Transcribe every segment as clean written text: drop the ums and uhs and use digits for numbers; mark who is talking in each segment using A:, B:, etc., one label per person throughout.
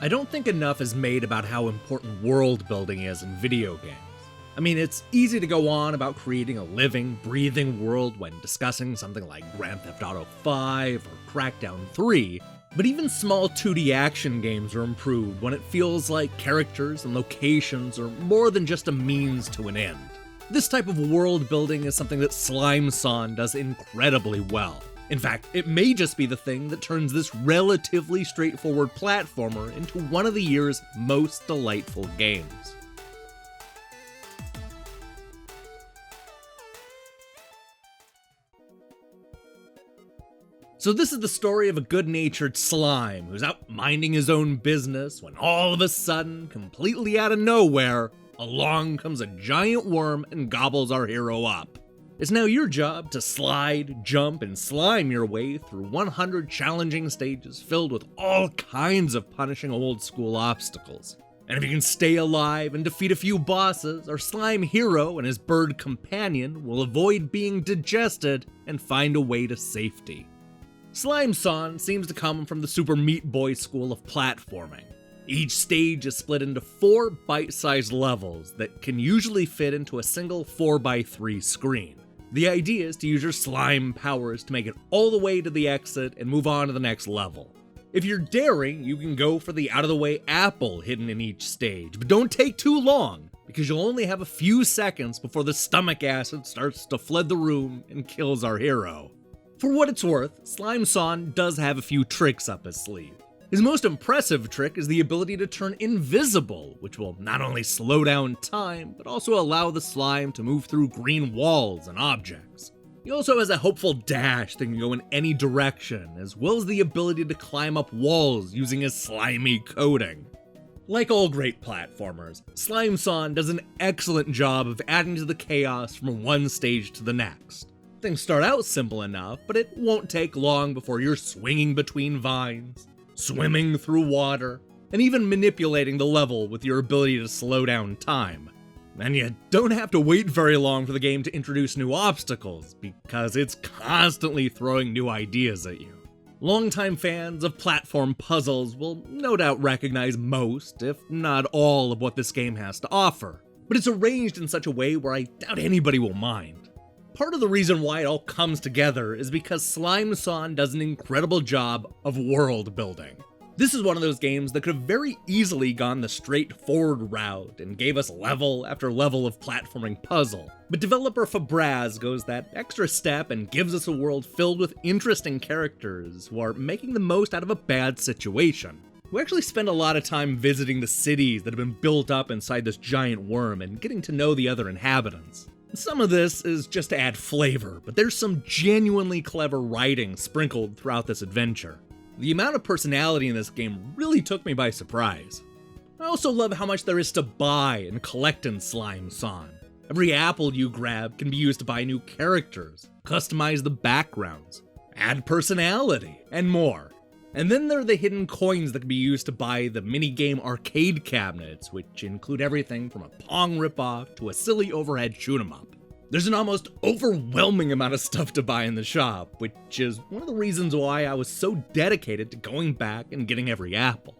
A: I don't think enough is made about how important world building is in video games. I mean, it's easy to go on about creating a living, breathing world when discussing something like Grand Theft Auto 5 or Crackdown 3, but even small 2D action games are improved when it feels like characters and locations are more than just a means to an end. This type of world building is something that Slime-san does incredibly well. In fact, it may just be the thing that turns this relatively straightforward platformer into one of the year's most delightful games. So this is the story of a good-natured slime who's out minding his own business when all of a sudden, completely out of nowhere, along comes a giant worm and gobbles our hero up. It's now your job to slide, jump, and slime your way through 100 challenging stages filled with all kinds of punishing old-school obstacles. And if you can stay alive and defeat a few bosses, our slime hero and his bird companion will avoid being digested and find a way to safety. Slime-san seems to come from the Super Meat Boy school of platforming. Each stage is split into 4 bite-sized levels that can usually fit into a single 4x3 screen. The idea is to use your slime powers to make it all the way to the exit and move on to the next level. If you're daring, you can go for the out-of-the-way apple hidden in each stage, but don't take too long, because you'll only have a few seconds before the stomach acid starts to flood the room and kills our hero. For what it's worth, Slime-san does have a few tricks up his sleeve. His most impressive trick is the ability to turn invisible, which will not only slow down time, but also allow the slime to move through green walls and objects. He also has a helpful dash that can go in any direction, as well as the ability to climb up walls using his slimy coating. Like all great platformers, Slime-san does an excellent job of adding to the chaos from one stage to the next. Things start out simple enough, but it won't take long before you're swinging between vines, swimming through water, and even manipulating the level with your ability to slow down time. And you don't have to wait very long for the game to introduce new obstacles, because it's constantly throwing new ideas at you. Longtime fans of platform puzzles will no doubt recognize most, if not all, of what this game has to offer, but it's arranged in such a way where I doubt anybody will mind. Part of the reason why it all comes together is because Slime-san does an incredible job of world building. This is one of those games that could have very easily gone the straightforward route and gave us level after level of platforming puzzle. But developer Fabraz goes that extra step and gives us a world filled with interesting characters who are making the most out of a bad situation. We actually spend a lot of time visiting the cities that have been built up inside this giant worm and getting to know the other inhabitants. Some of this is just to add flavor, but there's some genuinely clever writing sprinkled throughout this adventure. The amount of personality in this game really took me by surprise. I also love how much there is to buy and collect in Slime-san. Every apple you grab can be used to buy new characters, customize the backgrounds, add personality, and more. And then there are the hidden coins that can be used to buy the minigame arcade cabinets, which include everything from a Pong ripoff to a silly overhead shoot-'em-up. There's an almost overwhelming amount of stuff to buy in the shop, which is one of the reasons why I was so dedicated to going back and getting every apple.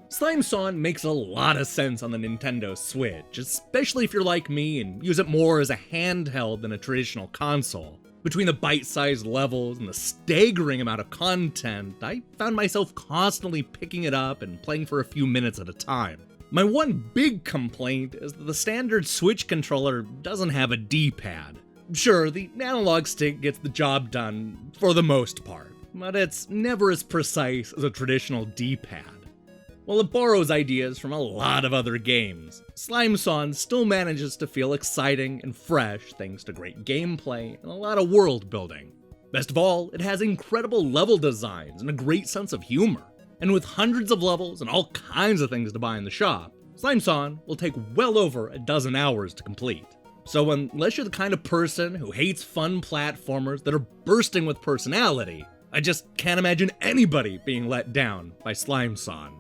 A: Slime-san makes a lot of sense on the Nintendo Switch, especially if you're like me and use it more as a handheld than a traditional console. Between the bite-sized levels and the staggering amount of content, I found myself constantly picking it up and playing for a few minutes at a time. My one big complaint is that the standard Switch controller doesn't have a D-pad. Sure, the analog stick gets the job done for the most part, but it's never as precise as a traditional D-pad. While it borrows ideas from a lot of other games, Slime-san still manages to feel exciting and fresh thanks to great gameplay and a lot of world building. Best of all, it has incredible level designs and a great sense of humor. And with hundreds of levels and all kinds of things to buy in the shop, Slime-san will take well over a dozen hours to complete. So unless you're the kind of person who hates fun platformers that are bursting with personality, I just can't imagine anybody being let down by Slime-san.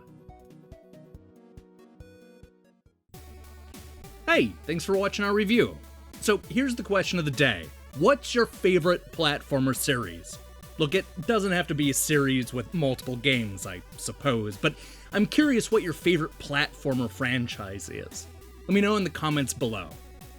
A: Hey, thanks for watching our review. So here's the question of the day. What's your favorite platformer series? Look, it doesn't have to be a series with multiple games, I suppose, but I'm curious what your favorite platformer franchise is. Let me know in the comments below.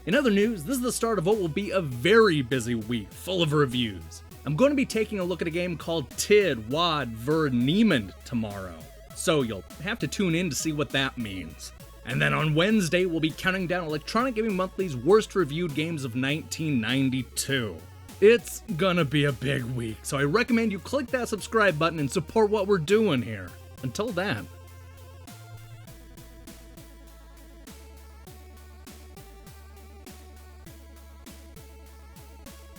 A: In other news, this is the start of what will be a very busy week, full of reviews. I'm going to be taking a look at a game called Tid Wad Ver Niemand tomorrow, so you'll have to tune in to see what that means. And then on Wednesday, we'll be counting down Electronic Gaming Monthly's worst reviewed games of 1992. It's gonna be a big week, so I recommend you click that subscribe button and support what we're doing here. Until then.